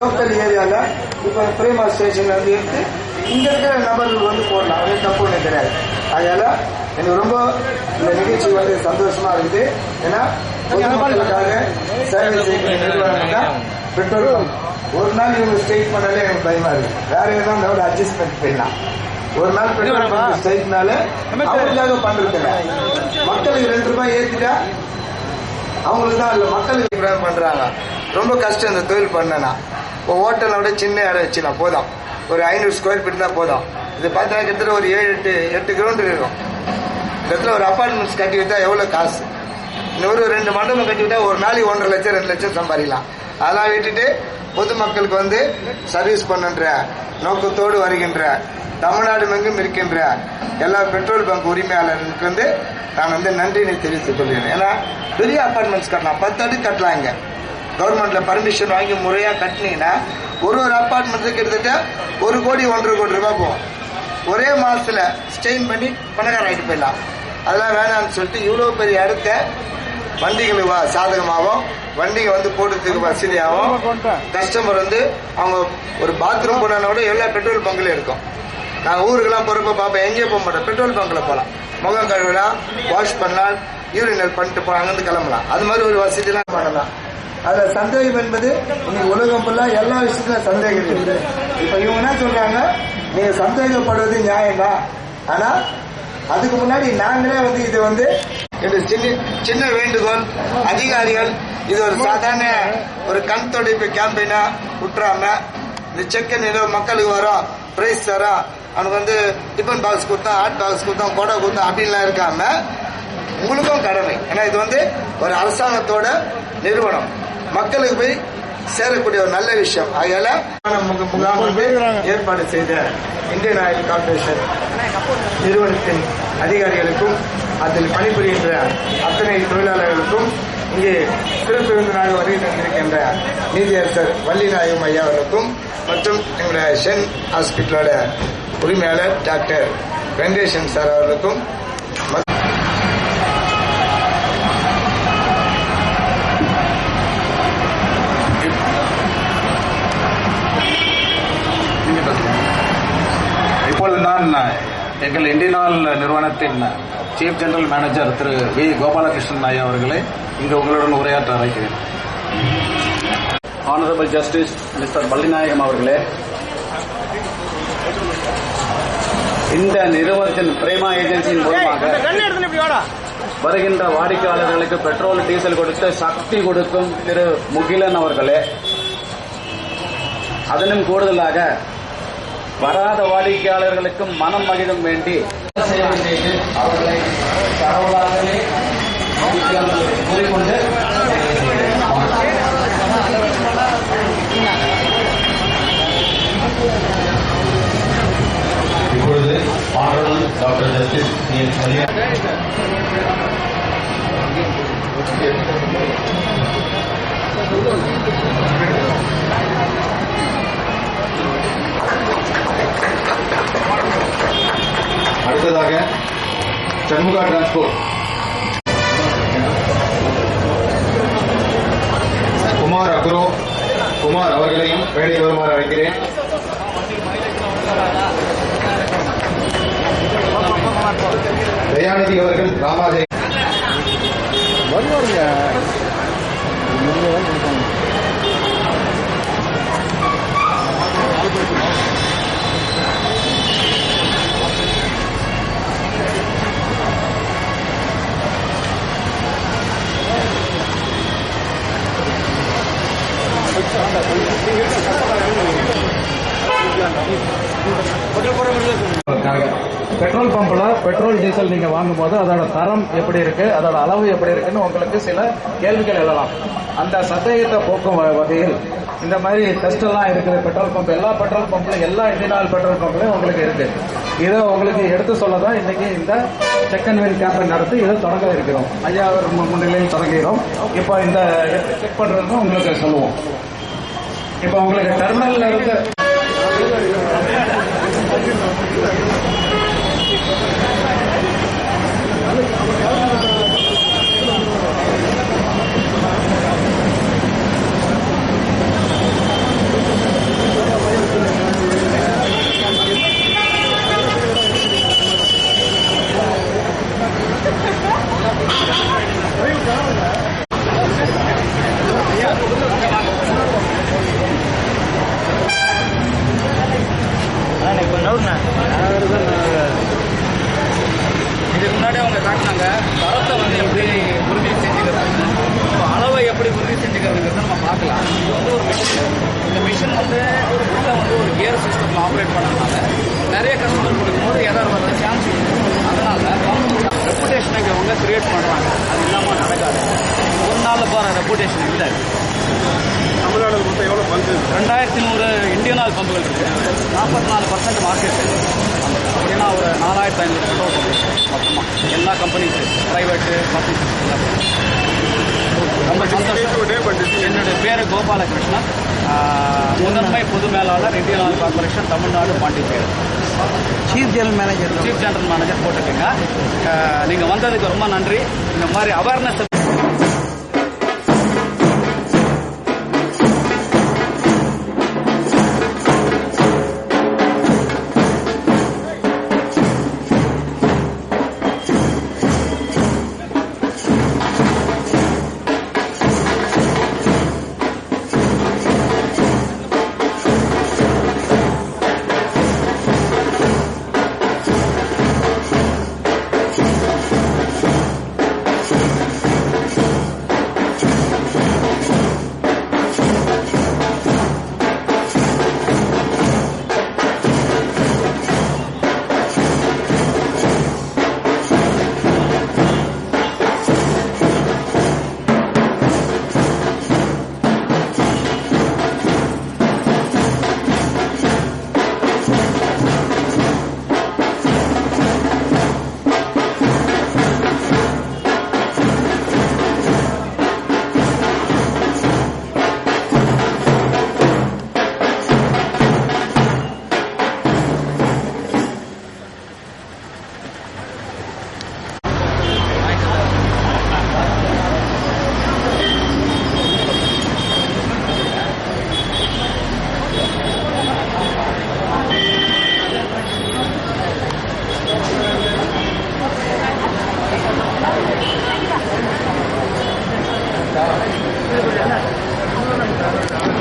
Local ஏரியால இப்ப பிரேமா ஸ்டேஷன்ல இருந்து எடுத்து இங்க இருக்கிற நபர்கள் வந்து போடலாம், அது தப்பு ஒண்ணு கிடையாது. அதனால எனக்கு ரொம்ப இந்த நிகழ்ச்சி வந்து சந்தோஷமா இருக்குது. ஏன்னா பொதுமக்களுக்காக சேவை செய்கிற நிறுவனம் தான் பெட்ரோல் பங்க். ஒரு நாள் இவங்க ஸ்ட்ரைக் பண்ணாலே எனக்கு பயமா இருக்கு. வேற ஏதாவது அட்ஜஸ்ட்மெண்ட் பண்ணலாம். ஒரு நாள் பெட்ரோல் பங்க் ஸ்ட்ரைக்னால அவங்களுக்காக பண்றது இல்லை. மக்களுக்கு 2 ரூபாய் ஏத்திட்டா அவங்களுக்கு தான் இல்ல, மக்களுக்கு பண்றாங்க. ரொம்ப கஷ்டம் இந்த தொழில் பண்ணனா. ஹோட்டலை விட சின்ன இடம் வச்சுலாம் போதும், ஒரு 500 ஸ்கொயர் ஃபீட் தான் போதும். இது பார்த்தா கிட்டத்தட்ட ஒரு 7-8 கிரவுண்ட் இருக்கும். இந்த இடத்துல ஒரு அபார்ட்மெண்ட்ஸ் கட்டி விட்டா எவ்வளவு காசு. இன்னொரு 2 மண்டபம் கட்டி விட்டா ஒரு நாளைக்கு 1.5 லட்சம் 2 லட்சம் சம்பாதிக்கலாம். அதெல்லாம் விட்டுட்டு பொதுமக்களுக்கு வந்து சர்வீஸ் பண்ணுன்ற நோக்கத்தோடு வருகின்ற தமிழ்நாடு எங்கும் இருக்கின்ற எல்லா பெட்ரோல் பங்க் உரிமையாளர்களுக்கு வந்து நான் வந்து நன்றினை தெரிவித்துக் கொள்கிறேன். ஏன்னா பெரிய அபார்ட்மெண்ட்ஸ் கட்டலாம், 10 அடுக்கு கட்டலாம். இங்க கவர்மெண்ட்ல பர்மிஷன் வாங்கி முறையா கட்டினீங்கன்னா ஒரு அபார்ட்மெண்ட்டுக்கு கிட்டத்தட்ட 1 கோடி 1.5 கோடி ரூபாய் போகும். ஒரே மாசத்துல ஸ்டெயின் பண்ணி பணக்கார ஆகிட்டு போயிடலாம். அதெல்லாம் வேணாம்னு சொல்லிட்டு இவ்வளவு பெரிய இடத்த வண்டிகளுக்கு சாதகமாகவும், வண்டிங்க வந்து போடுறதுக்கு வசதியாகவும், கஸ்டமர் வந்து அவங்க ஒரு பாத்ரூம் போனா கூட எல்லா பெட்ரோல் பங்க்லயும் இருக்கும். நான் ஊருக்கெல்லாம் போறப்ப பாப்பேன், எங்கேயே போக மாட்டேன், பெட்ரோல் பங்க்ல போகலாம், முகம் கழுவலாம், வாஷ் பண்ணலாம், யூரினல் பண்ணிட்டு போலாம், அங்கிருந்து கிளம்பலாம். அது மாதிரி ஒரு வசதி எல்லாம் பண்ணலாம். அதுல சந்தேகம் என்பது இன்னைக்கு உலகம் ஃபுல்லா எல்லா விஷயத்துல சந்தேகம் இருக்குது. இப்ப இவங்க என்ன சொல்றாங்க, நீங்க சந்தேகப்படுவது நியாயம் தான், ஆனா அதுக்கு முன்னாடி நாங்களே வந்து இது வந்து சின்ன வேண்டுகோள், அதிகாரிகள் இது ஒரு சாதாரண ஒரு கண் துடைப்பு கேம்பெயினா விட்டுறாம, இந்த செக்கன் ஏதோ மக்களுக்கு வரும், பிரைஸ் தரோம், அவனுக்கு வந்து டிஃபன் பாக்ஸ் கொடுத்தோம், ஹாட் பாக்ஸ் கொடுத்தோம், கொடை கொடுத்தோம் அப்படின்லாம் இருக்காம உங்களுக்கும் கடமை. ஏன்னா இது வந்து ஒரு அரசாங்கத்தோட நிறுவனம், மக்களுக்கு போய் சேரக்கூடிய ஒரு நல்ல விஷயம். அதனால முகாம் ஏற்பாடு செய்த இந்தியன் ஆயில் கார்பரேஷன் நிறுவனத்தின் அதிகாரிகளுக்கும் அதில் பணிபுரிகின்ற அத்தனை தொழிலாளர்களுக்கும், இங்கே சிறப்பு விருந்தினராக வருகை தந்திருக்கின்ற நீதியரசர் வள்ளிநாயகம் ஐயா அவர்களுக்கும், மற்றும் எங்களுடைய ஷென் ஹாஸ்பிட்டலோட உரிமையாளர் டாக்டர் வெங்கடேசன் சார் அவர்களுக்கும், இப்பொழுது நான் எங்கள் இந்தியன் ஆயில் நிறுவனத்தின் சீஃப் ஜெனரல் மேனேஜர் திரு வி கோபாலகிருஷ்ணன் ஐயா அவர்களை இங்கு உங்களுடன் உரையாற்ற அழைக்கிறேன். ஆனரபிள் ஜஸ்டிஸ் மிஸ்டர் வள்ளிநாயகம் அவர்களே, இந்த நிறுவனத்தின் பிரேமா ஏஜென்சியின் மூலமாக வருகின்ற வாடிக்கையாளர்களுக்கு பெட்ரோல் டீசல் கொடுத்து சக்தி கொடுக்கும் திரு முகிலன் அவர்களே, அதனும் கூடுதலாக வராத வாடிக்கையாளர்களுக்கு மனம் மகிழும் வேண்டி சேவை செய்து அவர்களை கடவுளாகவே கூறிக்கொண்டு இப்பொழுது ஆனரபிள் டாக்டர் ஜஸ்டிஸ் அடுத்ததாக சண்முகா டிரான்ஸ்போர்ட் குமார் அவர்களையும் மேடைக்கு வருமாறு அழைக்கிறேன். தயாநிதி அவர்கள் ராமாஜே வருவாருங்க. பெட்ரோல் பம்ப்ல பெட்ரோல் டீசல் நீங்க வாங்கும் போது அதோட தரம் எப்படி இருக்கு, அதோட அளவு எப்படி இருக்குன்னு உங்களுக்கு சில கேள்விகள் எழலாம். அந்த சந்தேகத்தை போக்கும் வகையில் இந்த மாதிரி டெஸ்ட் எல்லாம் இருக்குது. பெட்ரோல் பம்ப் எல்லா பெட்ரோல் பம்ப்ல எல்லா இந்தியன் ஆயில் பெட்ரோல் பம்ப்லயும் உங்களுக்கு இருக்கு. இதை உங்களுக்கு எடுத்து சொல்லதான் இன்னைக்கு இந்த செக் அண்ட் வெல் கேம்பெயின் நடத்தி இதை தொடங்க இருக்கிறோம். ஐயா முன்னிலையில் தொடங்குகிறோம். இப்போ இந்த செக் பண்றதுக்கு உங்களுக்கு சொல்லுவோம். இப்போ உங்களுக்கு டெர்மினல்ல இருந்து நாங்கள் தரத்தை வந்து எப்படி உறுதி செஞ்சுக்கிறது, இப்போ அளவை எப்படி உறுதி செஞ்சுக்கிறதுங்கிறத நம்ம பார்க்கலாம். இது வந்து ஒரு மிஷின். இந்த மிஷின் வந்து உள்ள வந்து ஒரு கியர் சிஸ்டத்தில் ஆப்ரேட் பண்ணதுனால நிறைய கஸ்டமர் கொடுக்கும்போது எதாவது வர சான்ஸ் இருக்குது. அதனால ரெப்புடேஷனை அவங்க கிரியேட் பண்ணுறாங்க. அது இல்லாமல் நடக்காது. ஒரு நாளில் போகிற ரெப்புடேஷன் இல்லை. தமிழ்நாடு மொத்தம் எவ்வளோ பங்கு? 2100 இந்தியன் ஆயில் பம்புகள் இருக்கு. 44% மார்க்கெட். அப்படின்னா ஒரு 4500 பெட்ரோல் பம்பு மொத்தமாக எல்லா கம்பெனிஸு, ப்ரைவேட்டு, பப்ளிக். ரொம்ப சந்தோஷம். என்னுடைய பேர் கோபாலகிருஷ்ணன், முதன்மை பொது மேலாளர், Indian oil corporation, Tamil Nadu, Pondicherry. Chief general manager போட்டிருக்கீங்க. நீங்கள் வந்ததுக்கு ரொம்ப நன்றி. இந்த மாதிரி அவேர்னஸ்